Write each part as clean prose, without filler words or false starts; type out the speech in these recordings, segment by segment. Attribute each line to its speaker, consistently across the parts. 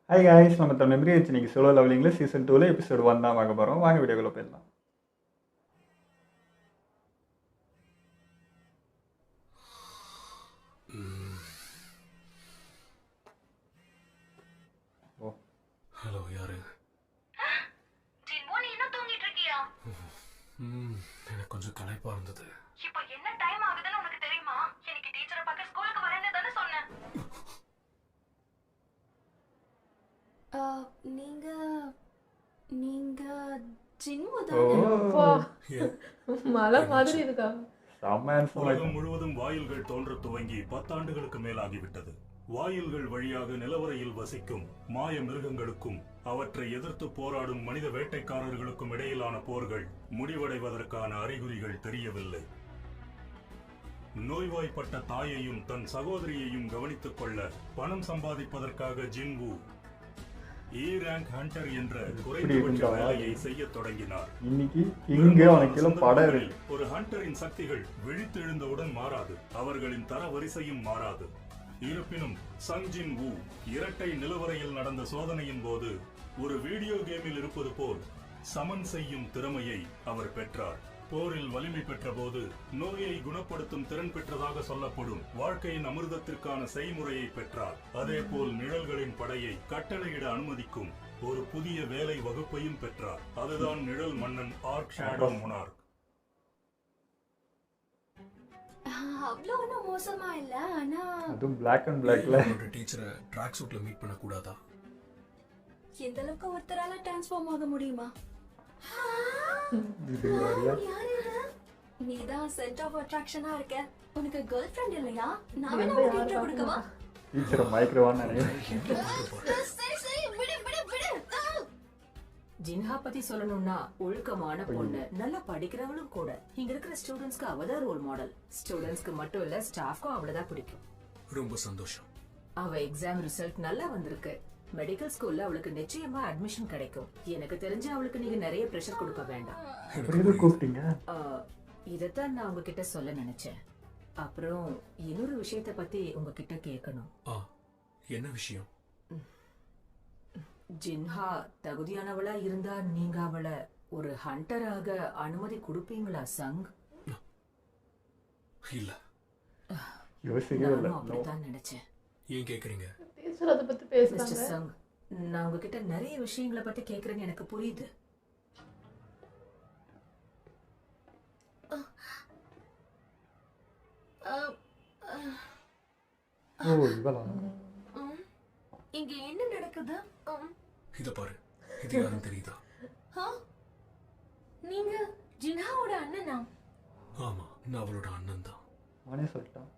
Speaker 1: Hi guys, நம்ம memory வச்சு இன்னைக்கு சோலோ லெவலிங்கில் சீசன் 2ல எபிசோட் 1 தான் பார்க்க போகிறோம். வாங்க வீடியோக்குள்ள போயிடலாம். ஓ
Speaker 2: ஹலோ, யாரு?
Speaker 3: ஜின்வோ, நீ இன்னும் தூங்கிட்டு இருக்கியா?
Speaker 2: எனக்கு கொஞ்சம் களைப்பா இருந்தது.
Speaker 3: இப்போ என்ன டைம் ஆகுதுன்னு உனக்கு தெரியுமா? எனக்கு டீச்சரை பார்க்க ஸ்கூலுக்கு வரேன்னு தானே சொன்னேன்.
Speaker 4: நீங்க நீங்க ஜின்வோ
Speaker 1: ஓ
Speaker 4: தானே?
Speaker 5: மலை மாதிரி இருக்கா?
Speaker 1: செம்ம handsome
Speaker 6: உலகம்
Speaker 1: ஆயிட்டான்.
Speaker 6: முழுவதும் வாயில்கள் தோன்றத் துவங்கி 10 ஆண்டுகளுக்கு மேலாகிவிட்டது. வாயில்கள் வழியாக நிலவரையில் வசிக்கும் மாய மிருகங்களுக்கும் அவற்றை எதிர்த்து போராடும் மனித வேட்டைக்காரர்களுக்கும் இடையிலான போர்கள் முடிவடைவதற்கான அறிகுறிகள் தெரியவில்லை. நோய்வாய்ப்பட்ட தாயையும் தன் சகோதரியையும் கவனித்துக் கொள்ள பணம் சம்பாதிப்பதற்காக ஜின்வூ ரேங்க் ஹண்டர் என்ற குறைந்தபட்ச வேலையை செய்ய தொடங்கினார்.
Speaker 1: இன்னைக்கு இங்க உனக்கு படம் இருக்கு.
Speaker 6: ஒரு ஹண்டரின் சக்திகள் விழித்தெழுந்தவுடன் மாறாது, அவர்களின் தர வரிசையும் மாறாது. இருப்பினும் சங் ஜின் வூ இரட்டை நிலவரையில் நடந்த சோதனையின் போது ஒரு வீடியோ கேமில் இருப்பது போல் சமன் செய்யும் திறமையை அவர் பெற்றார். போரில் வலிமை பெற்ற போது நோயை குணப்படுத்தும் திறன் பெற்றதாக சொல்லப்படும் வாழ்க்கையின் அமிர்தத்திற்கான செய்முறையை பெற்றார். அதே போல் நிழல்களின் படையை கட்டளையிட அனுமதிக்கும் ஒரு புதிய வேலை வகுப்பையும் பெற்றார். அதுதான் நிழல் மன்னன் ஆர்க் ஷேடோ மொனார்க்.
Speaker 4: அவ்வளோ ஒன்றும் மோசமா இல்ல. ஆனா
Speaker 1: அதுவும் பிளாக் அண்ட் பிளாக்ல
Speaker 2: என்னோட டீச்சரை ட்ராக் சூட்ல மீட் பண்ண கூடாதா?
Speaker 4: எந்த அளவுக்கு ஒருத்தரால டிரான்ஸ்ஃபார்ம் ஆக முடியுமா?
Speaker 1: இது வரையா?
Speaker 4: யாரு இது? நீதான் சென்டர் ஆஃப் அட்ராக்ஷனா இருக்க. உனக்கு கேர்ள் ஃப்ரெண்ட் இல்லையா? நான் வேணா
Speaker 5: எந்த
Speaker 4: உனக்கு
Speaker 5: யார்
Speaker 4: intro கொடுக்கவா?
Speaker 1: டீச்சரை மயக்கிறவான்னு நினைக்கிறேன்.
Speaker 4: சரி சரி, விடு விடு விடு.
Speaker 7: ஜின்ஹா பத்தி சொல்லணும்னா ஒழுக்கமான பொண்ணு, நல்லா படிக்கிறவளும் கூட. இங்க இருக்கிற ஸ்டூடெண்ட்ஸ்க்கு அவதான் ரோல் மாடல். ஸ்டூடெண்ட்ஸ்க்கு மட்டும் இல்ல, ஸ்டாஃப்க்கும் அவளதான் பிடிக்கும்.
Speaker 2: ரொம்ப சந்தோஷம்.
Speaker 7: அவ எக்ஸாம் ரிசல்ட் நல்லா வந்திருக்கு. மெடிக்கல் ஸ்கூல்ல அவளுக்கு நிச்சயமா அட்மிஷன் கிடைக்கும். எனக்கு தெரிஞ்சு அவளுக்கு நீங்க நிறைய பிரஷர் கொடுக்க வேண்டாம்.
Speaker 1: அப்புறம் எதுக்கு கூப்பிட்டீங்க?
Speaker 7: இதத்தான் நான் உங்ககிட்ட சொல்ல நினைச்சேன். அப்புறம் இன்னொரு விஷயத்த பத்தி உங்ககிட்ட கேட்கணும்.
Speaker 2: என்ன விஷயம்?
Speaker 7: ஜின்ஹா தகுதியானவளா இருந்தா நீங்க அவளை ஒரு ஹண்டராக அனுமதி கொடுப்பீங்களா சங்?
Speaker 2: இல்ல.
Speaker 1: யோசிக்கவே இல்லை.
Speaker 7: நானும் அப்படித்தான் நினைச்சேன்.
Speaker 2: ஏன் கேக்குறீங்க?
Speaker 5: டீச்சர் அதை பத்தி
Speaker 7: மிஸ்டர்
Speaker 5: பேசுறாங்க.
Speaker 7: சங், நான் உங்ககிட்ட நிறைய விஷயங்களை பத்தி கேக்குறேன்னு எனக்கு புரியுது.
Speaker 1: ஓ இவளா?
Speaker 4: இங்க என்ன நடக்குது?
Speaker 2: இத பாரு, இது யாரும் தெரியுதா?
Speaker 4: நீங்க ஜின்ஹாவோட அண்ணனா?
Speaker 2: ஆமா, நான் அவளோட அண்ணன் தான்.
Speaker 1: நானே சொல்லிட்டான்.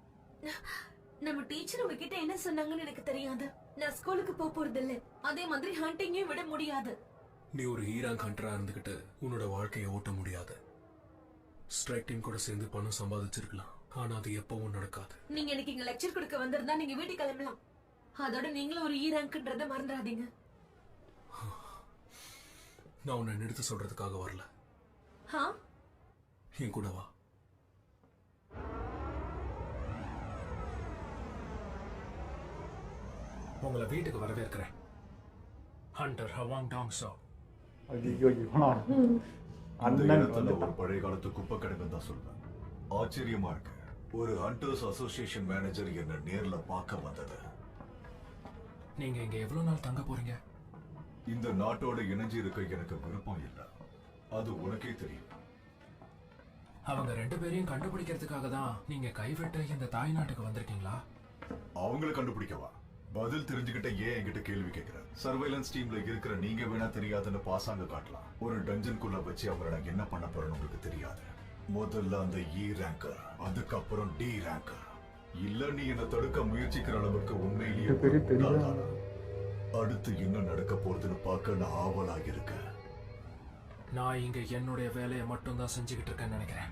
Speaker 4: நம்ம டீச்சர் உங்ககிட்ட என்ன சொன்னாங்கன்னு எனக்கு தெரியாது. நான் ஸ்கூலுக்கு போறது இல்ல. அதே மாதிரி ஹண்டிங்கையும் விட முடியாது.
Speaker 2: நீ ஒரு ரேங்க் ஹண்டரா இருந்துகிட்டு உன்னோட வாழ்க்கையை ஓட்ட முடியாது. ஸ்ட்ரைக் டீம் கூட சேர்ந்து பணம் சம்பாதிச்சிருக்கலாம், ஆனா அது எப்பவும் நடக்காது.
Speaker 4: நீங்க எனக்கு இங்க லெக்சர் கொடுக்க வந்திருந்தா நீங்க வீட்டுக்கு கிளம்பலாம். அதோட நீங்களும் ஒரு ரேங்க்ன்றத மறந்துடாதீங்க.
Speaker 2: நான் உன்னை நிறுத்த சொல்றதுக்காக வரல. என் கூட வா. உங்களை வீட்டுக்கு வரவேற்கிறேன். ஹண்டர் ஹவாங் டாங் சோ.
Speaker 1: ஐயோ இவனா?
Speaker 8: அந்த
Speaker 1: அண்ணன்
Speaker 8: இடத்துல ஒரு
Speaker 1: வந்துட்டான்.
Speaker 8: பழைய காலத்து குப்பை கிடக்குன்னு தான் சொல்றேன். ஆச்சரியமா இருக்கு. ஒரு ஹண்டர்ஸ் அசோசியேஷன் மேனேஜர் என்ன நேர்ல பார்க்க வந்தது.
Speaker 2: நீங்க இங்க எவ்வளவு நாள் தங்க போறீங்க?
Speaker 8: இந்த நாட்டோட இணைஞ்சு இருக்க எனக்கு விருப்பம் இல்லை, அது உனக்கே தெரியும்.
Speaker 2: அவங்க 2 பேரையும் கண்டுபிடிக்கிறதுக்காக தான் நீங்க கைவிட்ட இந்த தாய் நாட்டுக்கு வந்திருக்கீங்களா?
Speaker 8: அவங்களை கண்டுபிடிக்கவா? பதில் தெரிஞ்சுக்கிட்ட ஏன் என்கிட்ட கேள்வி கேட்கிற? சர்வைலன்ஸ் டீம்ல இருக்கிற நீங்க வேணா தெரியாதுன்னு பாசாங்க காட்டலாம். ஒரு டஞ்சனுக்குள்ள வச்சு அவரை நான் என்ன பண்ண போறேன்னு உங்களுக்கு தெரியாது. முதல்ல அந்த ரேங்கர், அதுக்கப்புறம் டி ரேங்கர். இல்ல நீ என்ன தடுக்க முயற்சிக்கிற அளவுக்கு உண்மையிலேயே
Speaker 1: இது பெரிய தெரியும்.
Speaker 8: முட்டாள்தானா? அடுத்து என்ன நடக்க போறதுன்னு பார்க்க நான் ஆவலாக இருக்கேன்.
Speaker 2: நான் இங்க என்னுடைய வேலையை மட்டும் தான் செஞ்சுக்கிட்டு இருக்கேன்னு நினைக்கிறேன்.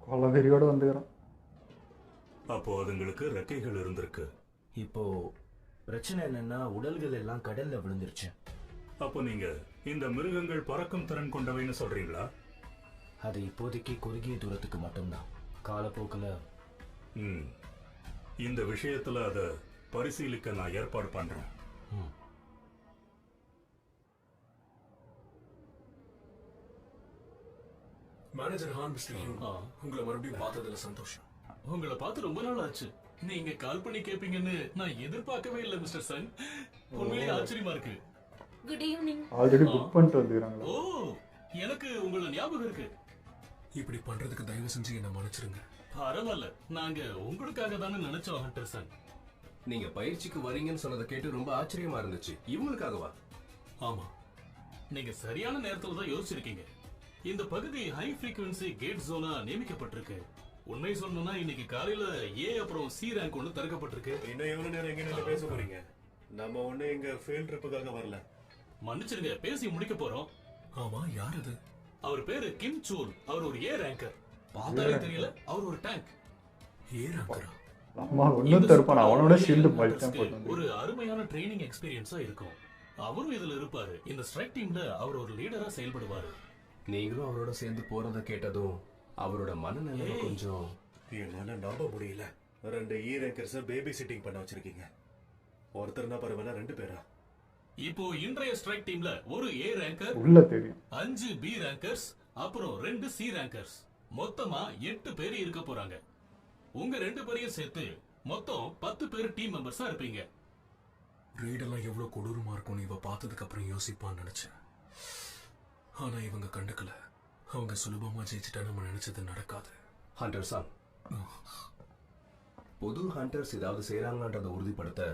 Speaker 1: கொலவெறியோட வந்துக்கிறோம்.
Speaker 6: அப்போ அதுங்களுக்கு ரெக்கைகள் இருந்திருக்கு.
Speaker 9: இப்போ பிரச்சனை என்னன்னா உடல்கள் எல்லாம் கடல்ல விழுந்துருச்சு.
Speaker 6: அப்போ நீங்க இந்த மிருகங்கள் பறக்கும் திறன் கொண்டவைன்னு சொல்றீங்களா?
Speaker 9: அது இப்போதைக்கு குறுகிய தூரத்துக்கு மட்டும்தான். காலப்போக்கில்
Speaker 6: இந்த விஷயத்துல அதை பரிசீலிக்க நான் ஏற்பாடு பண்றேன்.
Speaker 2: மேனேஜர் ஹான் மிஸ்டர் ஹியூ, உங்களை மறுபடியும் பார்த்ததுல சந்தோஷம்.
Speaker 10: உங்களை பார்த்து ரொம்ப நாள் ஆச்சு. நீங்க கால் பண்ணி கேப்பீங்கன்னு நான் எதிர்பார்க்கவே இல்லை மிஸ்டர் சன். உண்மையிலேயே ஆச்சரியமா இருக்கு.
Speaker 4: Good evening.
Speaker 1: ஆல்ரெடி புக் பண்ணிட்டு வந்துக்கிறாங்களா?
Speaker 10: ஓ, எனக்கு உங்களை ஞாபகம் இருக்கு.
Speaker 2: இப்படி பண்றதுக்கு தயவு செஞ்சு என்ன மன்னிச்சிருங்க.
Speaker 10: பரவாயில்ல, நாங்க உங்களுக்காக தானே நினைச்சோம் ஹண்டர் சன்.
Speaker 11: நீங்க பயிற்சிக்கு வரீங்கன்னு சொன்னதை கேட்டு ரொம்ப ஆச்சரியமா இருந்துச்சு. இவங்களுக்காகவா?
Speaker 10: ஆமா, நீங்க சரியான நேரத்துல தான் யோசிச்சிருக்கீங்க. இந்த பகுதி ஹை ஃப்ரீக்வன்சி கேட் ஜோனா நியமிக்கப்பட்டிருக்கு. உண்மை சொல்லணும்னா இன்னைக்கு காலையில ஏ அப்புறம் சி ரேங்க் ஒன்று திறக்கப்பட்டிருக்கு.
Speaker 12: இன்னும் எவ்வளவு நேரம் எங்க நின்று பேச போறீங்க? நம்ம ஒண்ணு எங்க ஃபீல்ட் ட்ரிப்புக்காக வரல.
Speaker 10: மன்னிச்சிருங்க, பேசி முடிக்க போறோம்.
Speaker 2: ஆமா, யார் அது?
Speaker 10: அவர் பேரு கிம் சூல். அவர் ஒரு ஏ ரேங்கர். பார்த்தாலே தெரியல, அவர் ஒரு டேங்க்.
Speaker 2: ஏ ரேங்கரா?
Speaker 1: அம்மா ஒன்னும் தருப்பான். அவனோட ஷீல்டு பல்தான் போட்டு
Speaker 10: ஒரு அருமையான ட்ரைனிங் எக்ஸ்பீரியன்ஸா இருக்கும். அவரும் இதுல இருப்பாரு. இந்த ஸ்ட்ரைக் டீம்ல அவர் ஒரு லீடரா செயல்படுவாரு.
Speaker 11: நீங்களும் அவரோட சேர்ந்து போறத கேட்டதும் அவரோட மனநிலை கொஞ்சம்
Speaker 12: என்னால நம்ப முடியல. 2 ஈ ரேங்கர்ஸ் பேபி சிட்டிங் பண்ண வச்சிருக்கீங்க. ஒருத்தர்னா பரவாயில்ல, 2 பேரா?
Speaker 10: இப்போ இன்றைய ஸ்ட்ரைக் டீம்ல ஒரு ஏ ரேங்கர்,
Speaker 1: உள்ள தெரியும்,
Speaker 10: 5 பி ரேங்கர்ஸ், அப்புறம் 2 சி ரேங்கர்ஸ், மொத்தமா 8 பேர் இருக்க போறாங்க. உங்க 2 பேரையும் சேர்த்து மொத்தம் 10 பேர் டீம் மெம்பர்ஸா இருப்பீங்க.
Speaker 2: ரெய்டெல்லாம் எவ்வளவு கொடூரமா இருக்கும்னு இவ பார்த்ததுக்கு அப்புறம் யோசிப்பான்னு நினைச்சேன். ஆனா இவங்க கண்டுக்கல. அவங்க சுலபமா ஜெயிச்சுட்டா நம்ம நினைச்சது நடக்காது.
Speaker 11: ஹண்டர் சார், புது ஹண்டர்ஸ் ஏதாவது செய்யறாங்கன்றதை உறுதிப்படுத்த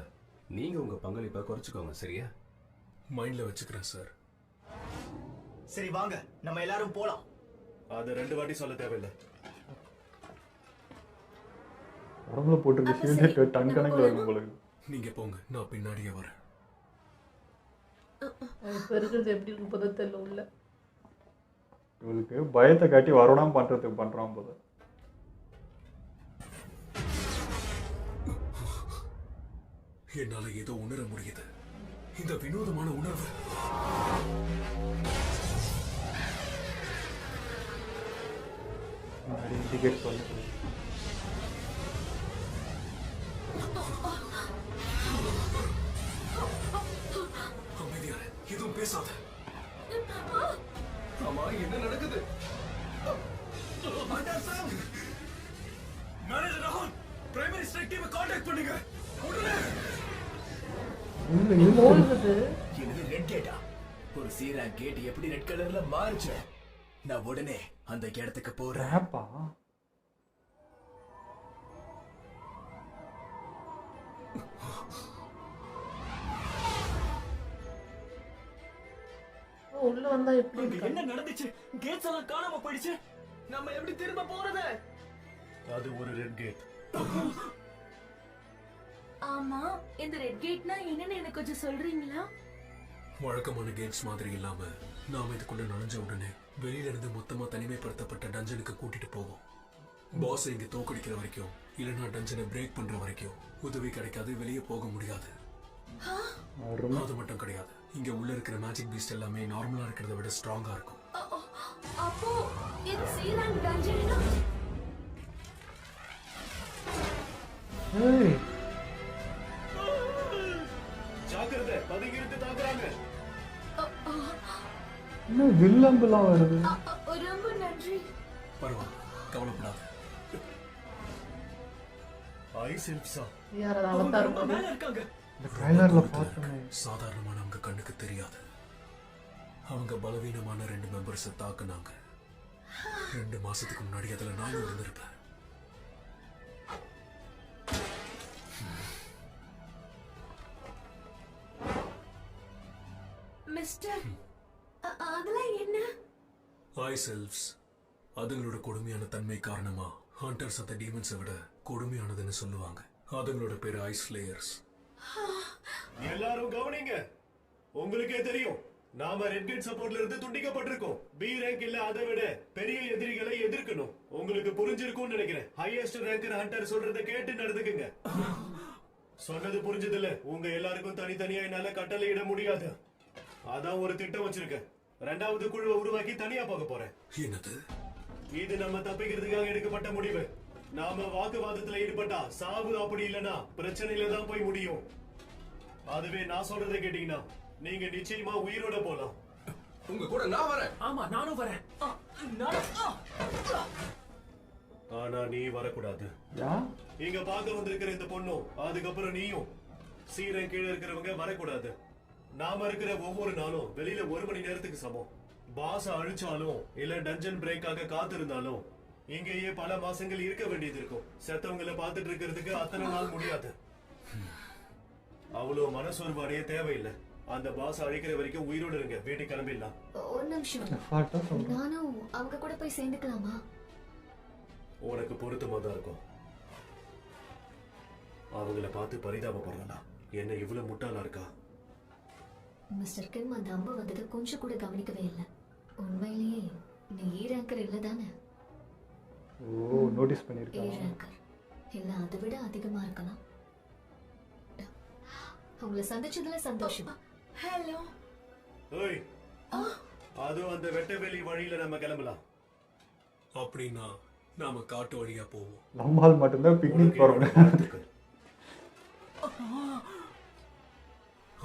Speaker 11: நீங்க உங்க பங்களிப்பை குறைச்சுக்கோங்க, சரியா?
Speaker 2: மைண்ட்ல வச்சுக்கிறேன் சார்.
Speaker 13: சரி வாங்க, நம்ம எல்லாரும் போலாம்.
Speaker 12: அது 2 வாட்டி சொல்ல தேவையில்லை.
Speaker 1: உடம்புல போட்டிருக்க ஷீல்டு டன் கணக்கில் இருக்கும் உங்களுக்கு.
Speaker 2: நீங்க போங்க, நான் பின்னாடியே வரேன்.
Speaker 5: இப்ப இருக்கிறது எப்படி இருக்கும் போதோ தெரியல. உள்ள
Speaker 1: இவளுக்கு பயத்தை காட்டி வரணும் பண்றதுக்கு பண்றான் போது.
Speaker 2: என்னால ஏதோ உணர முடியுது, இந்த வினோதமான உணர்வு.
Speaker 1: டிக்கெட் சொல்லு.
Speaker 2: அமைதியார, எதுவும் பேசாத.
Speaker 11: ஆமா, என்ன நடக்குது?
Speaker 2: மேனேஜர் ராகுல், பிரைமரி ஸ்ட்ரைக் டீமை கான்டாக்ட் பண்ணுங்க உடனே.
Speaker 13: இது ரெட் கேட்டா? ஒரு சி ரேங்க் கேட் எப்படி ரெட் கலர்ல மாறுச்சு? நான் உடனே அந்த இடத்துக்கு போறேன்.
Speaker 5: உள்ள வந்தா எப்படி
Speaker 13: என்ன நடந்துச்சு? கேட்ஸ் எல்லாம் காணாம போயிடுச்சு. நம்ம எப்படி திரும்ப போறது?
Speaker 12: அது ஒரு ரெட் கேட்.
Speaker 4: ஆமா, இந்த ரெட் கேட்னா என்னன்னு எனக்கு கொஞ்சம் சொல்றீங்களா?
Speaker 2: வழக்கமான கேட்ஸ் மாதிரி இல்லாம நாம இதுக்குள்ள நுழைஞ்ச உடனே வெளியில இருந்து மொத்தமா தனிமைப்படுத்தப்பட்ட டஞ்சனுக்கு கூட்டிட்டு போவோம். பாஸ் இங்க தோக்கடிக்கிற வரைக்கும், இல்லைன்னா டஞ்சனை பிரேக் பண்ற வரைக்கும் உதவி கிடைக்காது, வெளியே போக முடியாது. அது மட்டும் கிடையாது, இங்க உள்ள இருக்கிற மேஜிக் பீஸ்ட் எல்லாமே நார்மலா இருக்கிறத விட ஸ்ட்ராங்கா இருக்கும்.
Speaker 4: அப்போ இது சி ரேங்க் டஞ்சனா?
Speaker 12: ஜாக்கிரதை, பதுங்கிருந்து தாக்குறாங்க.
Speaker 1: என்ன வில்லம்பெல்லாம் வருது?
Speaker 4: ரொம்ப நன்றி.
Speaker 2: பரவாயில்ல, கவலைப்படாத.
Speaker 12: ஐசெல்ஃப்ஸா?
Speaker 5: யார் அது? அவதார் மாதிரி
Speaker 13: இருக்காங்க.
Speaker 1: இந்த ட்ரைலர்ல பார்த்தேன்.
Speaker 2: சாதாரணமானவங்க கண்ணுக்கு தெரியாது. அவங்க பலவீனமான 2 மெம்பர்ஸை தாக்குனாங்க. 2 மாசத்துக்கு முன்னாடி அதுல நானும் இருந்திருப்பேன்.
Speaker 4: மிஸ்டர், அதெல்லாம் என்ன?
Speaker 2: ஐஸ் எல்ஃப்ஸ் அதுங்களோட கொடுமையான தன்மை காரணமா ஹண்டர்ஸ் அந்த டீமன்ஸை விட கொடுமையானதுன்னு சொல்லுவாங்க. அதுங்களோட பேரு ஐஸ் ஸ்லேயர்ஸ்.
Speaker 12: எல்லாரும் கவனிங்க. உங்களுக்கே தெரியும், நாம ரெட் கேட் சப்போர்ட்ல இருந்து துண்டிக்கப்பட்டிருக்கோம். பி ரேங்க் இல்ல, அதை விட பெரிய எதிரிகளை எதிர்க்கணும். உங்களுக்கு புரிஞ்சிருக்கும்னு நினைக்கிறேன். ஹையஸ்ட் ரேங்கர் ஹண்டர் சொல்றதை கேட்டு நடந்துக்குங்க. சொன்னது புரிஞ்சதில்ல? உங்க எல்லாருக்கும் தனித்தனியா என்னால கட்டளையிட முடியாது. அதான் ஒரு திட்டம் வச்சிருக்கேன். 2வது குழுவை உருவாக்கி தனியா போக போறேன்.
Speaker 2: என்னது?
Speaker 12: இது நம்ம தப்பிக்கிறதுக்காக எடுக்கப்பட்ட முடிவு. நாம வாக்குவாதத்துல ஈடுபட்டா சாவு, அப்படி இல்லனா பிரச்சனையில தான் போய் முடியும். அதுவே நான் சொல்றதை கேட்டீங்கன்னா நீங்க நிச்சயமா உயிரோட போலாம்.
Speaker 11: உங்க கூட நான் வரேன்.
Speaker 13: ஆமா, நானும் வரேன்.
Speaker 12: ஆனா நீ வரக்கூடாது.
Speaker 1: ஏன்?
Speaker 12: இங்க பார்க்க வந்திருக்கிற இந்த பொண்ணும் அதுக்கப்புறம் நீயும் சீரன் கீழே இருக்கிறவங்க வரக்கூடாது. நாம இருக்கிற ஒவ்வொரு நாளும் வெளியில 1 மணி நேரத்துக்கு சமம். பாஸ அழிச்சாலும் இல்ல டஞ்சன் பிரேக்காக காத்திருந்தாலும் இங்கேயே பல மாசங்கள் இருக்க வேண்டியது இருக்கும். செத்தவங்களை பார்த்துட்டு இருக்கிறதுக்கு அத்தனை நாள் முடியாது. அவ்வளவு மனசோர்வு அடைய தேவையில்லை. அந்த பாஸ் அழிக்கிற வரைக்கும் உயிரோடு இருங்க. வீட்டுக்கு கிளம்பிடலாம்.
Speaker 4: ஒரு நிமிஷம், நானும் அவங்க கூட போய் சேர்ந்துக்கலாமா?
Speaker 12: உனக்கு பொருத்தமா தான் இருக்கும். அவங்கள பார்த்து பரிதாபப்படுறா. என்ன இவ்வளவு முட்டாளா இருக்கா?
Speaker 4: மிஸ்டர் கிம் அந்த அம்பு வந்தது கொஞ்சம் கூட கவனிக்கவே இல்லை. உண்மையிலேயே நீ ரேங்கர் இல்ல தானே?
Speaker 1: ஓ, நோட்டீஸ் பண்ணிருக்காங்க.
Speaker 4: ரேங்கர் இல்ல, அதை விட அதிகமா இருக்கலாம். உங்களை சந்திச்சதுல சந்தோஷம். ஹலோ.
Speaker 12: ஓய், அது அந்த வெட்டவெளி வழியில நம்ம கிளம்பலாம்.
Speaker 2: அப்படின்னா நாம காட்டு வழியா போவோம்.
Speaker 1: நம்மால் மட்டும்தான் பிக்னிக் போறோம்.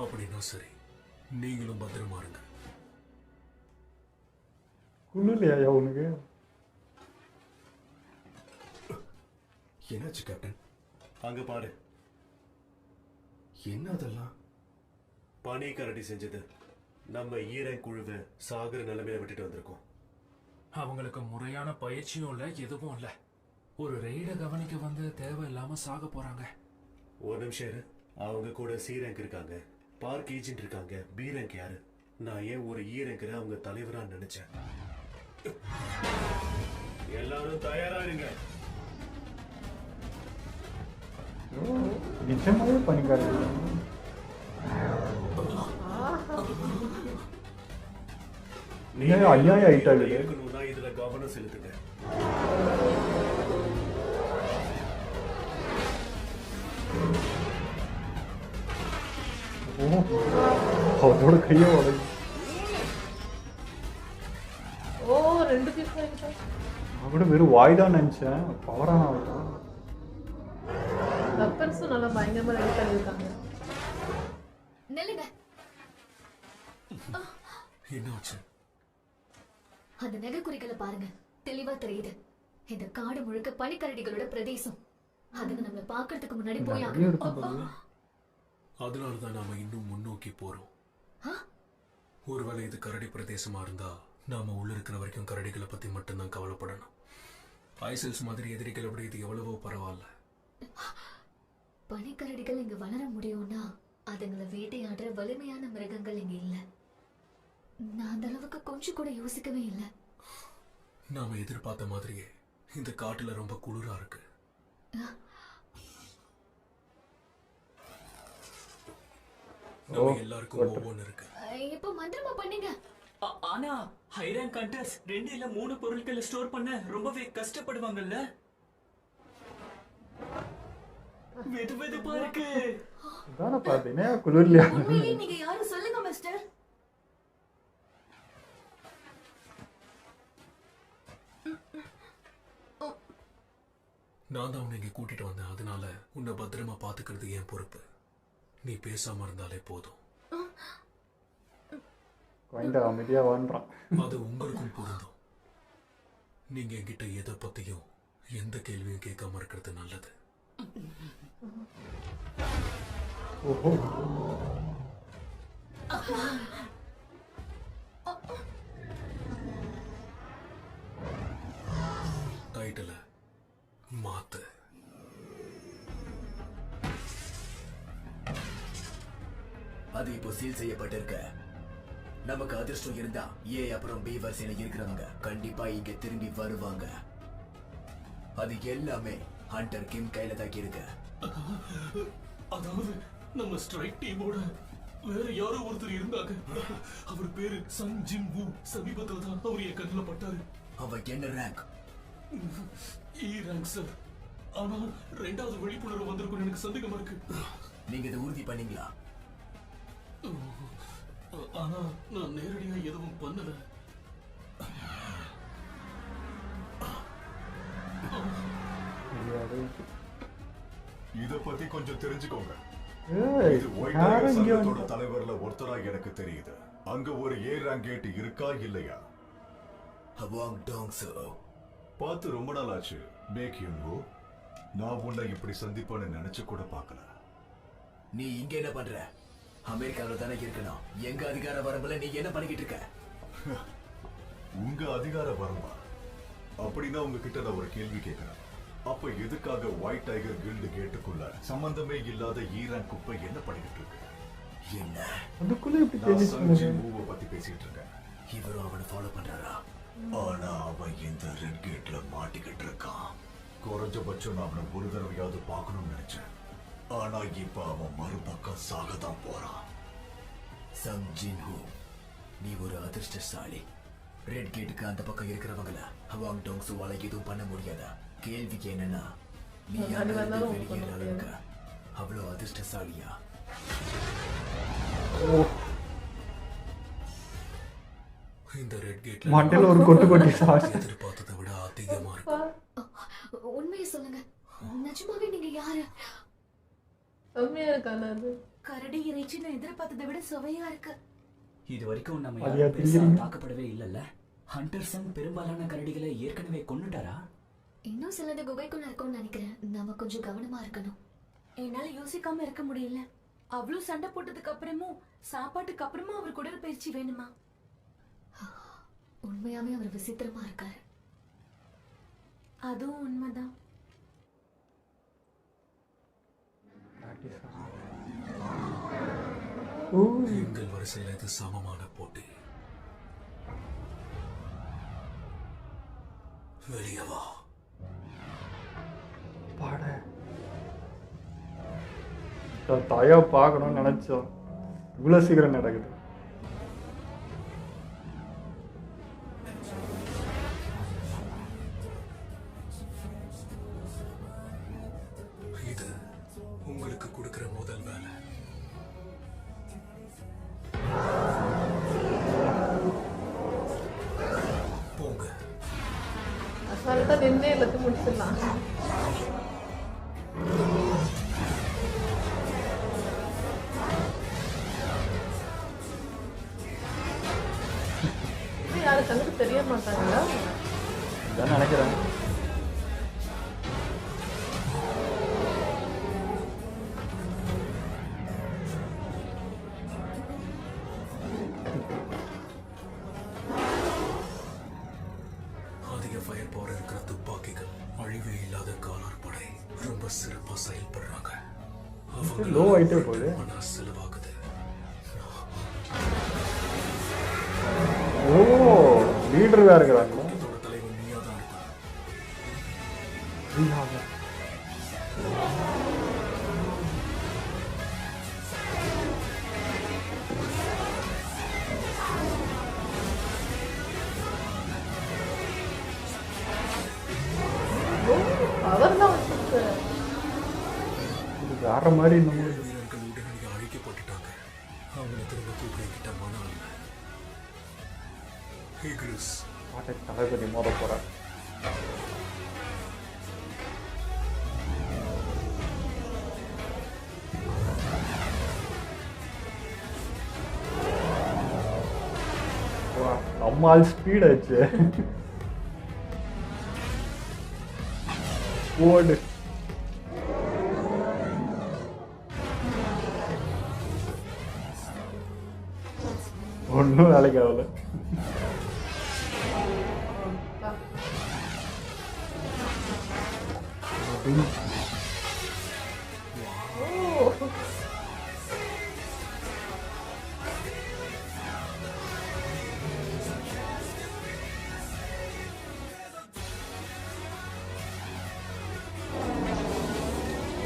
Speaker 2: அப்படின்னா சரி, நீங்களும் பத்திரமா இருங்க.
Speaker 1: குளிர்லையா உனக்கு?
Speaker 11: என்னாச்சு கேப்டன்?
Speaker 12: அங்க பாரு.
Speaker 11: என்ன அதெல்லாம்?
Speaker 12: பனி கரடி செஞ்சது. நம்ம ஈரன் குழுவை சாகர நிலைமையில விட்டுட்டு வந்திருக்கோம்.
Speaker 14: அவங்களுக்கு முறையான பயிற்சியும் இல்ல, எதுவும் இல்ல. ஒரு ரெய்ட கவனிக்க வந்து தேவையில்லாம சாக போறாங்க.
Speaker 12: ஒரு நிமிஷம் இரு. அவங்க கூட சி ரேங்க் இருக்காங்க, பார்க் ஏஜென்ட் இருக்காங்க, பி ரேங்க் யாரு? நான் ஏன் ஒரு ஈ ரேங்க் அவங்க தலைவரா நினைச்சேன். எல்லாரும் தயாரா இருங்க.
Speaker 1: நிஜமாவே பண்ணிக்காரு.
Speaker 12: நீங்க
Speaker 1: அநியாயம் ஆயிட்டாங்க.
Speaker 12: இருக்கணும்னா இதுல கவனம் செலுத்துங்க.
Speaker 1: அவரோட கையை உடை.
Speaker 5: ஓ, 2 பீஸ் வாங்கிட்டோம்.
Speaker 1: நான் கூட வெறும் வாய்தான் நினைச்சேன். பவரான ஆகட்டும்.
Speaker 5: வெப்பன்ஸும் நல்லா பயங்கரமா ரெடி பண்ணிருக்காங்க.
Speaker 4: நில்லுங்க.
Speaker 2: என்னாச்சு?
Speaker 4: அந்த நகைக்குறிகளை பாருங்க, தெளிவா தெரியுது. இந்த காடு முழுக்க பனிக்கரடிகளோட பிரதேசம். அதுங்க நம்மள பாக்குறதுக்கு முன்னாடி போய்
Speaker 2: அதனாலதான் நாம இன்னும் முன்னோக்கி போறோம். ஒருவேளை இது கரடி பிரதேசமா இருந்தா நாம உள்ள இருக்கிற வரைக்கும் கரடிகளை பத்தி மட்டும்தான் கவலைப்படணும். ஐசல்ஸ் மாதிரி எதிரிகளை விட இது எவ்வளவோ பரவாயில்ல.
Speaker 4: பனிக்கரடிகள் இங்க வளர முடியும்னா அதுங்களை வேட்டையாடுற வலிமையான மிருகங்கள் இங்க இல்ல. நான் அந்த அளவுக்கு கொஞ்சம் கூட யோசிக்கவே இல்லை.
Speaker 2: நாம எதிர்பார்த்த மாதிரியே இந்த காட்டுல ரொம்ப குளிரா இருக்கு. நம்ம எல்லாருக்கும் ஒவ்வொன்னு இருக்கு.
Speaker 4: இப்ப மந்திரமா பண்ணீங்க.
Speaker 15: ஆனா ஹை ரேங்க் ஹண்டர்ஸ் 2 இல்ல 3 பொருட்களை ஸ்டோர் பண்ண ரொம்பவே கஷ்டப்படுவாங்கல்ல. வெதுவெதுப்பா இருக்கு.
Speaker 1: தான பாத்தீங்க குளிர்லையா?
Speaker 4: உண்மையிலேயே நீங்க யாரும் சொல்லுங்க மிஸ்டர்.
Speaker 2: நான் தான் உன்னை இங்க கூட்டிட்டு வந்தேன். அதனால உன்னை பத்திரமா பாத்துக்கிறது என் பொறுப்பு. நீ பேசாம இருந்தாலே போதும்.
Speaker 1: அமைதியா வாழ்றான்.
Speaker 2: அது உங்களுக்கும் பொருந்தும். நீங்க என்கிட்ட எதை பத்தியும் எந்த கேள்வியும் கேட்காம இருக்கிறது நல்லது. டைட்டில மாத்து.
Speaker 13: அது இப்போ சீல் செய்யப்பட்டிருக்க. நமக்கு அதிர்ஷ்டம் இருந்தா ஏ அப்புறம் பி வரிசையில இருக்கிறவங்க கண்டிப்பா இங்க திரும்பி வருவாங்க. அது எல்லாமே ஹண்டர் கிம் கையில தாக்கி இருக்கு.
Speaker 10: அதாவது நம்ம ஸ்ட்ரைக் டீமோட வேற யாரோ ஒருத்தர் இருந்தாங்க. அவர் பேரு சங் ஜின் வூ. சமீபத்துல தான் அவர் என் கண்ணில் பட்டாரு.
Speaker 13: அவ என்ன ரேங்க்?
Speaker 10: இ ரேங்க் சார். ஆனா 2வது விழிப்புணர்வு வந்திருக்கும் எனக்கு சந்தேகமா இருக்கு.
Speaker 13: நீங்க இதை உறுதி பண்ணீங்களா?
Speaker 10: ஆனா நான் நேரடியா எதுவும் பண்ணல.
Speaker 8: கொஞ்சம் தெரிஞ்சுக்கோங்க.
Speaker 1: ஏய்,
Speaker 8: இது ஒயிட்
Speaker 1: யாரும்
Speaker 8: டைகர்
Speaker 1: இங்க
Speaker 8: சங்கத்தோட
Speaker 1: வந்து-
Speaker 8: தலைவர்ல ஒருத்தரா எனக்கு தெரியுது. அங்க ஒரு ஏ ரேங்க் கேட் இருக்கா இல்லையா?
Speaker 13: ஹவாங் டாங் சோ.
Speaker 8: பார்த்து ரொம்ப நாள் ஆச்சு மேக் யூ. நான் உன்னை இப்படி சந்திப்பேன்னு நினைச்சு கூட பார்க்கல.
Speaker 13: நீ இங்க என்ன பண்ற? அமெரிக்காவில் தானே இருக்கணும். எங்க அதிகார வரம்புல நீ என்ன பண்ணிக்கிட்டு இருக்க?
Speaker 8: உங்க அதிகார வரம்பா? அப்படின்னா உங்ககிட்ட நான் ஒரு கேள்வி கேட்கிறேன். அப்ப எதுக்காக ஒயிட் டைகர் கில்டு கேட்டுக்குள்ள சம்பந்தமே இல்லாத ஈரான் குப்பை என்ன பண்ணிக்கிட்டு இருக்கு?
Speaker 13: என்ன
Speaker 1: அதுக்குள்ள இப்படி
Speaker 8: நான்
Speaker 1: கேள்வி
Speaker 8: சங் ஜின்
Speaker 1: சொல்லுங்க.
Speaker 8: வூவை பத்தி பேசிட்டு இருக்கேன்.
Speaker 13: இவரும் அவனை ஃபாலோ பண்றாரா?
Speaker 8: ஆனா அவன் இந்த ரெட் கேட்ல மாட்டிக்கிட்டு இருக்கான். குறைஞ்சபட்சம் நான் அவனை ஒரு தடவையாவது பார்க்கணும்னு நினைச்சேன். ஆனா இப்ப அவன் மறுபக்கம் சாகதான் போறான்.
Speaker 13: சங் ஜின் ஹூ, நீ ஒரு அதிர்ஷ்டசாலி. ரெட் கேட்டுக்கு அந்த பக்கம் இருக்கிறவங்கள ஹவாங் டாங் சோவால எதுவும் பண்ண முடியாதா? கேள்விக்கு என்னன்னா, நீ
Speaker 5: அது வந்தாலும்
Speaker 13: வெளியேற அளவுக்கு அவ்வளவு அதிர்ஷ்டசாலியா?
Speaker 2: இந்த ரெட் கேட்ல
Speaker 1: மண்டையில ஒரு கொட்டு கொட்டி சாச்சு.
Speaker 2: எதிர்பார்த்ததை விட அதிகமா இருக்கு.
Speaker 4: உண்மையை சொல்லுங்க, நிஜமாவே நீங்க யாரு?
Speaker 5: செம்மையா இருக்கான அது.
Speaker 16: கரடி இறைச்சி நான் எதிர்பார்த்ததை விட சுவையா இருக்கு.
Speaker 15: இது வரைக்கும் நம்ம
Speaker 1: அது
Speaker 15: யாரும் பெருசா
Speaker 1: தெரியுங்க.
Speaker 15: தாக்கப்படவே இல்லல்ல. ஹண்டர்சன் பெரும்பாலான கரடிகளை ஏற்கனவே கொன்னுட்டாரா?
Speaker 4: இன்னும் சிலது குகைக்குள்ள இருக்கும்னு நினைக்கிறேன். நாம கொஞ்சம் கவனமா இருக்கணும்.
Speaker 16: என்னால யோசிக்காம இருக்க முடியல. அவ்வளவு சண்டை போட்டதுக்கு அப்புறமும் சாப்பாட்டுக்கு அப்புறமா அவர் உடற்பயிற்சி வேணுமா?
Speaker 4: உண்மையாவே அவர் விசித்திரமா இருக்காரு.
Speaker 16: அதுவும் உண்மைதான்.
Speaker 2: எங்கள் வரிசையில் இது சமமான போட்டி. வெளியே வா.
Speaker 1: பாட தாயா பார்க்கணும்னு நினைச்சோம். இவ்வளவு சீக்கிரம் நடக்குது.
Speaker 2: இது உங்களுக்கு கொடுக்கிற முதல் வேலை. போங்க.
Speaker 5: அசால்ட்டா நின்னே எல்லாத்தையும் முடிச்சிடலாம். இது யாரு கண்ணுக்கு தெரிய மாட்டாங்களா?
Speaker 1: இதான் நினைக்கிறேன்.
Speaker 2: அதிக ஃபயர் பவர் இருக்கிற துப்பாக்கிகள், அழிவே இல்லாத காலார் படை ரொம்ப சிறப்பா செயல்படுறாங்க.
Speaker 1: லோ ஆயிட்டே போகுது.
Speaker 2: ஆனா செலவாகுது.
Speaker 1: ஓ, லீடர் வேற இருக்கிறாங்களா?
Speaker 2: இதோட தலைவன் நீயா தான் இருக்க.
Speaker 1: நீயாவா?
Speaker 5: அவர் தான் வச்சிருக்காரு.
Speaker 1: இது வேற மாதிரி நம்ம
Speaker 2: வீரர்கள் உடனடியாக அழிக்கப்பட்டுட்டாங்க. அவங்களை திரும்ப கூப்பிட மனம் இல்லை. ஹிக்ரிஸ்
Speaker 1: பாட்டை தளபதி மோத போறார். நம்ம ஆள் ஸ்பீட் ஆச்சு. ஓடு. ஒன்றும் வேலைக்கு ஆகல.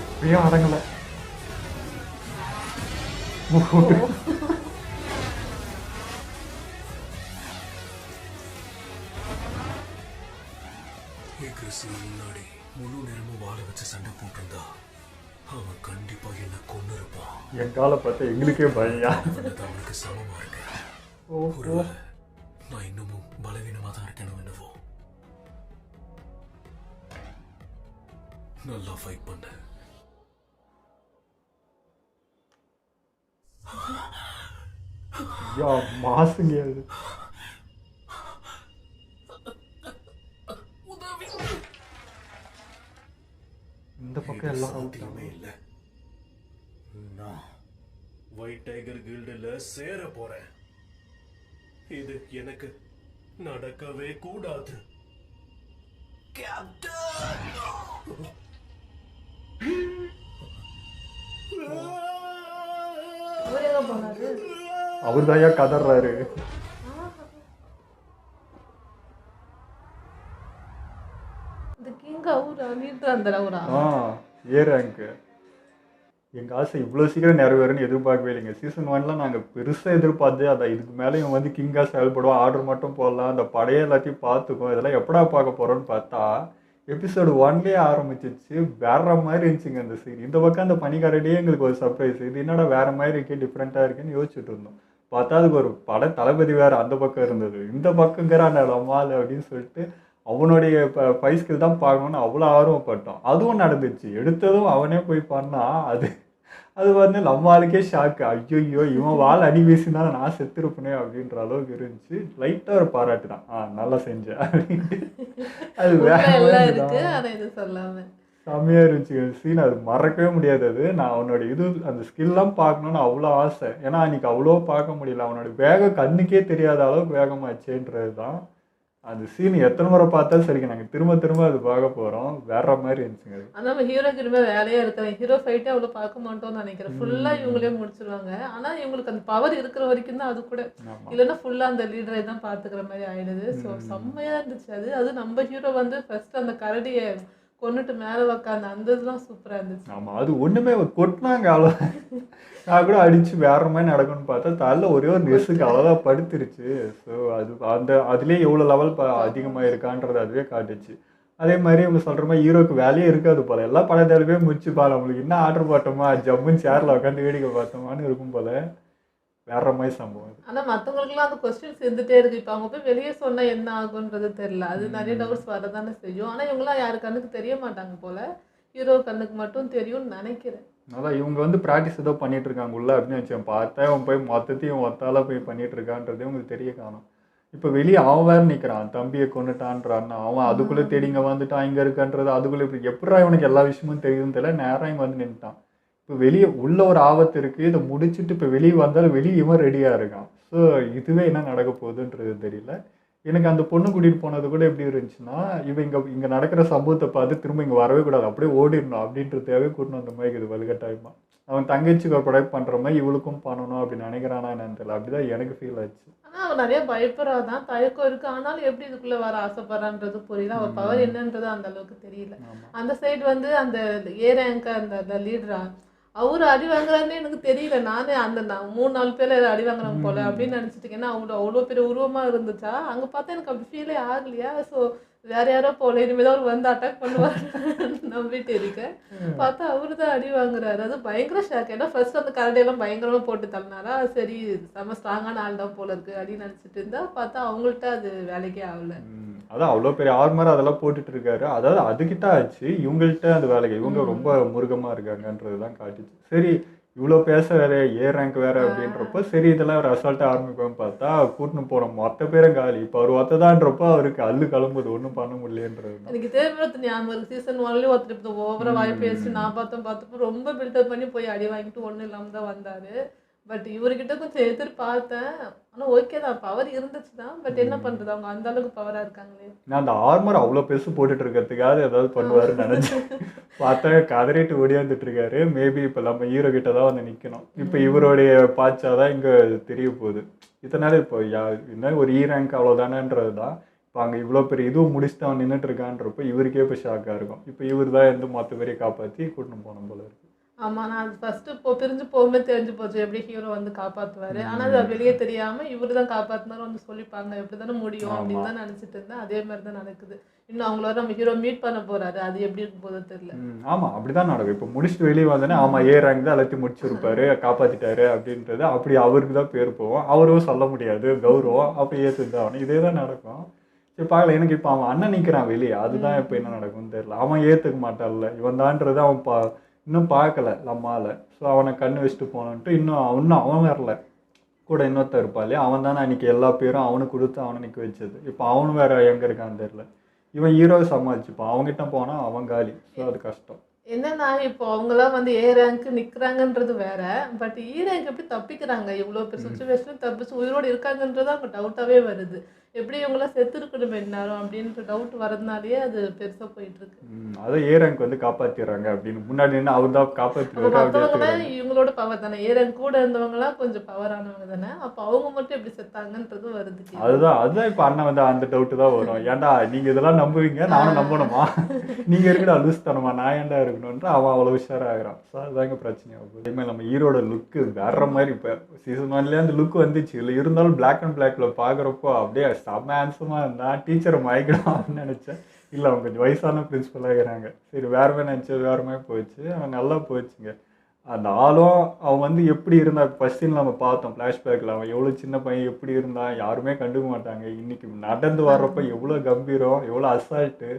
Speaker 1: அப்படியே அடங்கல.
Speaker 2: ஹிக்ரிஸ் முன்னாடி முழு நேரமும் வாழை வச்சு சண்டை போட்டிருந்தா அவன் கண்டிப்பா என்ன கொண்டு இருப்பான்.
Speaker 1: என் காலை பார்த்தா எங்களுக்கே பையா.
Speaker 2: அவனுக்கு சமமா இருக்கு. ஒருவேளை நான் இன்னமும் பலவீனமா தான் இருக்கணும் என்னவோ. நல்லா ஃபைட் பண்ண.
Speaker 1: ஐயா மாசுங்க அது. இந்த பக்கம் எல்லாம்
Speaker 12: சாத்தியமே இல்ல. நான் ஒயிட் டைகர் கில்டுல சேர போறேன். இது எனக்கு நடக்கவே கூடாது.
Speaker 5: அவர் எங்க போனாரு?
Speaker 1: அவர் தாயா கதறாரு.
Speaker 5: இந்த கிங் அவரா லீடர் அந்த அவரா?
Speaker 1: ஏ ரேங்க்கு. எங்கள் ஆசை இவ்வளோ சீக்கிரம் நிறைவேறுன்னு எதிர்பார்க்கவே இல்லைங்க. சீசன் 1ல் நாங்கள் பெருசாக எதிர்பார்த்தே அதான். இதுக்கு மேலே இவன் வந்து கிங்காக செயல்படுவான், ஆர்டர் மட்டும் போடலாம், அந்த படையை எல்லாத்தையும் பார்த்துக்கும், இதெல்லாம் எப்படா பார்க்க போகிறோன்னு பார்த்தா எபிசோடு 1லேயே ஆரம்பிச்சிச்சு. வேற மாதிரி இருந்துச்சுங்க அந்த சீன். இந்த பக்கம் அந்த பனிக்காரடியே எங்களுக்கு ஒரு சர்ப்ரைஸ். இது என்னடா வேற மாதிரி இருக்கே, டிஃப்ரெண்ட்டாக இருக்குன்னு யோசிச்சுட்டு இருந்தோம். பார்த்தா அதுக்கு ஒரு பட தளபதி வேறு அந்த பக்கம் இருந்தது. இந்த பக்கங்கிற அந்த லமால் அப்படின்னு சொல்லிட்டு அவனுடைய ஃபை ஸ்கில் தான் பார்க்கணுன்னு அவ்வளோ ஆர்வப்பட்டோம். அதுவும் நடந்துச்சு. எடுத்ததும் அவனே போய் பண்ணால் அது வந்து நம்மளுக்கே ஷாக்கு. ஐயோ இவன் வால் அடி வீசினா நான் செத்துருப்பனே அப்படின்ற அளவுக்கு இருந்துச்சு. லைட்டாக ஒரு பாராட்டு தான், நல்லா செஞ்சேன் அப்படின்ட்டு. அது
Speaker 5: எல்லாம் இருக்கு, ஆனா இது சொல்லாம
Speaker 1: செம்மையாக இருந்துச்சு சீன். அது மறக்கவே முடியாது. அது நான் அவனோட அந்த ஸ்கில்லாம் பார்க்கணுன்னு அவ்வளோ ஆசை. ஏன்னா அன்றைக்கி அவ்வளோ பார்க்க முடியல. அவனோட வேகம் கண்ணுக்கே தெரியாத அளவுக்கு வேகமாச்சேன்றது தான். அந்த சீன் எத்தனை முறை பார்த்தாலும் சரிங்க, நாங்கள் திரும்ப அது பார்க்க போகிறோம். வேற மாதிரி இருந்துச்சுங்க.
Speaker 5: ஆனால் நம்ம ஹீரோக்கு இனிமே வேலையாக இருக்கிறேன். ஹீரோ ஃபைட்டே அவ்வளோ பார்க்க மாட்டோம்னு நினைக்கிறேன். ஃபுல்லாக இவங்களே முடிச்சிருவாங்க. ஆனால் இவங்களுக்கு அந்த பவர் இருக்கிற வரைக்கும் தான் அது கூட. இல்லைன்னா ஃபுல்லாக அந்த லீடரை தான் பார்த்துக்கிற மாதிரி ஆயிடுது. ஸோ செம்மையாக இருந்துச்சு அது நம்ம ஹீரோ வந்து ஃபர்ஸ்ட் அந்த கரடியை கொண்டுட்டு மேலே உக்காந்து அந்த இதெல்லாம் சூப்பராக இருந்துச்சு.
Speaker 1: ஆமாம், அது ஒன்றுமே கொட்டினாங்க அவ்வளோ. நான் கூட அடித்து வேற மாதிரி நடக்கும்னு பார்த்தா தலையில் ஒரே ஒரு நெசுக்கு அவ்வளோதான் படுத்துருச்சு. ஸோ அது அதுலேயே எவ்வளோ லெவல் அதிகமாக இருக்கான்றது அதுவே காட்டுச்சு. அதே மாதிரி இவங்க சொல்கிற மாதிரி ஹீரோக்கு வேலையே இருக்காது போல். எல்லா படத்தாலுமே முடிச்சுப்பா, நம்மளுக்கு என்ன ஆர்டர் போட்டோமா, ஜம்முன்னு சேரில் உட்காந்து வேடிக்கை பார்த்தோமான்னு இருக்கும் போல். வேற மாதிரி சம்பவம்.
Speaker 5: ஆனால் மற்றவங்களுக்குலாம் அந்த கொஸ்டின்ஸ் இருந்துகிட்டே இருக்குது. இப்போ அவங்க போய் வெளியே சொன்னால் என்ன ஆகுன்றது தெரியல. அது நிறைய டவுட்ஸ் வரதானே செய்யும். ஆனால் இவங்களாம் யாரு கண்ணுக்கு தெரிய மாட்டாங்க போல். ஹீரோ கண்ணுக்கு மட்டும் தெரியும்னு நினைக்கிறேன்.
Speaker 1: அதான் இவங்க வந்து ப்ராக்டிஸ் ஏதோ பண்ணிட்டு இருக்காங்க உள்ள அப்படின்னு வச்சேன். பார்த்தா அவன் போய் மொத்தத்தையும் ஒத்தால போய் பண்ணிட்டு இருக்கான்றதே உங்களுக்கு தெரிய காணும். இப்போ வெளியே அவன் வேறு நிற்கிறான், தம்பியை கொண்டுட்டான்றான். அவன் அதுக்குள்ளே தேடிங்க வந்துட்டான், இங்கே இருக்கான்றது அதுக்குள்ளே இப்படி எப்படா இவனுக்கு எல்லா விஷயமும் தெரியுதுன்னு தெரியல. நேரம் இங்கே வந்து நின்றுட்டான். இப்போ வெளியே உள்ள ஒரு ஆபத்து இருக்குது, இதை முடிச்சுட்டு இப்போ வெளியே வந்தாலும் வெளியே இவன் ரெடியாக இருக்கான். ஸோ இதுவே என்ன நடக்க போகுதுன்றது தெரியல. எனக்கு அந்த பொண்ணு கூட்டிகிட்டு போனது கூட எப்படி இருந்துச்சுன்னா, இவன் இங்கே நடக்கிற சம்பவத்தை பார்த்து திரும்ப இங்கே வரவே கூடாது, அப்படியே ஓடிடணும் அப்படின்றதாவே கூட்டணும். அந்த மாதிரி இது வலுக்கட்டாயமாக அவன் தங்கச்சிக்கு ஒரு ப்ரொடக்ட் பண்ணுற மாதிரி இவளுக்கும் பண்ணணும் அப்படின்னு நினைக்கிறானா என்னன்னு தெரியல. அப்படிதான் எனக்கு ஃபீல் ஆச்சு.
Speaker 5: ஆனால் அவன் நிறைய பயப்படுறாதான், தயக்கம் இருக்குது. ஆனாலும் எப்படி இதுக்குள்ளே வர ஆசைப்படுறான்றது புரியல. அவன் பவர் என்னன்றது அந்த அளவுக்கு தெரியல. அந்த சைடு வந்து அந்த ஏரேங்க அந்த லீடரா அவரு அடி வாங்குறாருன்னு எனக்கு தெரியல. நானே அந்த 3-4 பேர் அடி வாங்குறாங்க போல அப்படின்னு நினச்சிட்டு. ஏன்னா அவ்வளோ பெரிய உருவமாக இருந்துச்சா, அங்கே பார்த்தா எனக்கு அப்படி ஃபீலே ஆகலையா. ஸோ வேற யாரோ போல, இனிமேல் அவர் வந்து அட்டாக் பண்ணுவார் நம்பிட்டு இருக்கேன். பார்த்தா அவரு தான் அடி வாங்குறாரு. அது பயங்கர ஷாக். ஏன்னா ஃபர்ஸ்ட் அந்த கரடியெல்லாம் பயங்கரமாக போட்டு தள்ளினாரா, சரி செம்ம ஸ்ட்ராங்கான ஆள் தான் போல இருக்கு அப்படின்னு நினச்சிட்டு இருந்தா, பார்த்தா அவங்கள்ட்ட அது வேலைக்கே ஆகலை.
Speaker 1: அதான் அவ்வளோ பெரிய ஆர்மர் அதெல்லாம் போட்டுட்டு இருக்காரு. அதாவது அதுக்கிட்ட ஆச்சு, இவங்கள்ட்ட அந்த வேலைக்கு இவங்க ரொம்ப முருகமாக இருக்காங்கன்றது தான் காட்டுச்சு. சரி இவ்வளோ பேச வேற ஏ ரேங்க் வேற அப்படின்றப்போ சரி இதெல்லாம் ஒரு அசால்ட்டாக ஆரம்பிப்போம். பார்த்தா கூட்டின்னு போன மொத்த பேரும் காலி. இப்போ அவர் ஒத்ததான்றப்போ அவருக்கு அல்லு கிளம்புது, ஒன்றும் பண்ண முடியலன்றது.
Speaker 5: எனக்கு தேவையான ஞாபகம் இருக்குது. சீசன் 1லேயே ஒருத்தர் ஓவரா வாய் பேசி நான் பார்த்தப்போ ரொம்ப பில்டப் பண்ணி போய் அடி வாங்கிட்டு ஒன்றும் இல்லாமல் தான் வந்தார். பட் இவர்கிட்ட கொஞ்சம் எதிர்பார்த்தேன். ஆனால் ஓகே தான், பவர் இருந்துச்சு தான். பட் என்ன பண்ணுறது, அவங்க அந்த அளவுக்கு பவராக இருக்காங்களே.
Speaker 1: நான் அந்த ஆர்மர் அவ்வளோ பெருசு போட்டுட்டு இருக்கிறதுக்காக ஏதாவது பண்ணுவாருன்னு நினச்சேன். பார்த்தா கதறிட்டு ஓடியாந்துட்டு இருக்காரு. மேபி இப்போ நம்ம ஹீரோ கிட்ட தான் வந்து நிற்கணும். இப்போ இவருடைய பாய்ச்சாதான் இங்கே தெரிய போகுது. இதனால இப்போ என்ன ஒரு ரேங்க் அவ்வளோதானன்றது தான். இப்போ அங்கே இவ்வளோ பெரிய இதுவும் முடிச்சுட்டு அவன் நின்றுட்டு இருக்கான்றப்போ இவருக்கே இப்போ ஷாக்காக இருக்கும். இப்போ இவர் தான் இருந்து மொத்த பேரையும் காப்பாற்றி கூட்டின்னு போன போல இருக்கு.
Speaker 5: ஆமாம், நான் ஃபஸ்ட்டு பிரிஞ்சு போகும்போது தெரிஞ்சு போச்சு எப்படி ஹீரோ வந்து காப்பாற்றுவார். ஆனால் அது வெளியே தெரியாமல் இவர் தான் காப்பாற்றினாரு வந்து சொல்லிப்பாங்க. எப்படி தானே முடியும் அப்படின்னு தான் நினச்சிட்டு இருந்தேன். அதே மாதிரி தான் நடக்குது. இன்னும் அவங்களோட நம்ம ஹீரோ மீட் பண்ண போகிறாரு. அது எப்படி இருக்கும் போது தெரியல.
Speaker 1: ஆமாம், அப்படி தான் நடக்கும். இப்போ முடிச்சுட்டு வெளியே வந்தோன்னே ஆமாம் ஏ ரேங்க் தான் எல்லாத்தையும் முடிச்சிருப்பாரு, காப்பாற்றிட்டாரு அப்படின்றது அப்படி அவருக்கு தான் பேர் போவோம். அவரும் சொல்ல முடியாது, கௌரவம் அப்படி ஏற்றுதான் ஆகணும். இதே தான் நடக்கும். சரி பார்க்கல. எனக்கு இப்போ அவன் அண்ணன் நிற்கிறான் வெளியே, அதுதான் இப்போ என்ன நடக்கும்னு தெரியல. அவன் ஏற்றுக்க மாட்டான்ல இவன் தான்றது அவன் இன்னும் பார்க்கல நம்மால். ஸோ அவனை கண்ணு வச்சுட்டு போனோன்ட்டு இன்னும் அவன் வரல. கூட இன்னொருத்தர் இருப்பா இல்லையா, அவன் தானே அன்றைக்கி எல்லா பேரும் அவனுக்கு கொடுத்து அவனை நிற்க வச்சது. இப்போ அவனு வேறு எங்கே இருக்கான்னு தெரியல. இவன் ஹீரோவை சமாளிச்சுப்பான், அவங்ககிட்ட போனால் அவன் காலி. ஸோ அது கஷ்டம்.
Speaker 5: என்னன்னா இப்போ அவங்களாம் வந்து ஏ ரேங்க் நிக்கிறாங்கன்றது வேற, பட் இ ரேங்க் எப்படி தப்பிக்கிறாங்க, இவ்வளோ பெரிய சுச்சுவேஷனும் தப்பிச்சு உயிரோடு இருக்காங்கன்றது அவங்க டவுட்டாகவே வருது. எப்படி இவங்களாம் செத்து இருக்கணுமே நேரம் அப்படின்ற டவுட் வரதுனாலேயே அது பெருசாக போயிட்டு இருக்கு.
Speaker 1: அதை ஏ ரேங்க் வந்து காப்பாற்றிடுறாங்க அப்படின்னு முன்னாடி நின்று அவர் தான் காப்பாற்றிடுவாரு.
Speaker 5: மற்றவங்களாம் இவங்களோட பவர் தானே, ஏ ரேங்க் கூட இருந்தவங்களாம் கொஞ்சம் பவரானவங்க தானே, அப்போ அவங்க மட்டும் எப்படி செத்தாங்கன்றது வருது.
Speaker 1: அதுதான் இப்போ அண்ணன் வந்து அந்த டவுட்டு தான் வரும். ஏன்டா நீங்கள் இதெல்லாம் நம்புவீங்க, நானும் நம்பணுமா, நீங்கள் இருக்கடா லூஸ் தரமா, நான் ஏன்டா இருக்கணும்ன்ற அவன் அவ்வளோ உஷாராகிறான். ஸோ அதுதாங்க பிரச்சனையாகும். அதேமாதிரி நம்ம ஹீரோட லுக்கு வேற மாதிரி. இப்போ சீசன் 1லேயே அந்த லுக் வந்துச்சு. இல்லை இருந்தாலும் பிளாக் அண்ட் பிளாக்ல பார்க்குறப்போ அப்படியே செம்ம ஹேண்ட்ஸமாக இருந்தான். டீச்சரை மயக்கணும் அப்படின்னு நினச்சேன். இல்லை அவங்க கொஞ்சம் வயசான பிரின்சிபலாக இருக்கிறாங்க. சரி வேறு நினச்சது வேறு மாதிரி போயிடுச்சு. அவன் நல்லா போயிடுச்சுங்க. அந்த ஆளும் அவன் வந்து எப்படி இருந்தான் ஃபர்ஸ்ட் சீனில் நம்ம பார்த்தோம் ஃப்ளாஷ்பேக்கில். அவன் எவ்வளோ சின்ன பையன் எப்படி இருந்தான் யாருமே கண்டுக்க மாட்டாங்க. இன்றைக்கி நடந்து வர்றப்போ எவ்வளோ கம்பீரம், எவ்வளோ அசால்ட்டு.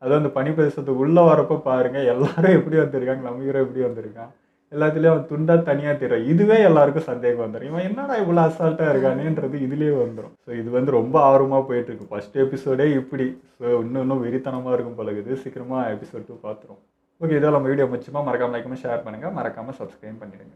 Speaker 1: அதுவும் அந்த பனி பிரதேசத்துக்கு உள்ளே வரப்போ பாருங்கள் எல்லாரும் எப்படி வந்திருக்காங்க, நம்ம ஹீரோ எப்படி வந்திருக்கான். எல்லாத்துலேயும் அவன் துண்டா தனியாக தெரியும். இதுவே எல்லாருக்கும் சந்தேகம் வந்துடும், இவன் என்னடா இவ்வளோ அசால்ட்டாக இருக்கானேன்றது இதுலேயே வந்துடும். ஸோ இது வந்து ரொம்ப ஆர்வமாக போயிட்டுருக்கு. ஃபஸ்ட் எபிசோடே இப்படி. ஸோ இன்னும் வெறித்தனமாக இருக்கும் பழகுது. சீக்கிரமாக எபிசோட் 2 பார்த்துரும். ஓகே, இதெல்லாம் நம்ம வீடியோ முடிச்சுமா. மறக்காமல் லைக் பண்ணி ஷேர் பண்ணுங்கள், மறக்காமல் சப்ஸ்கிரைப் பண்ணிடுங்க.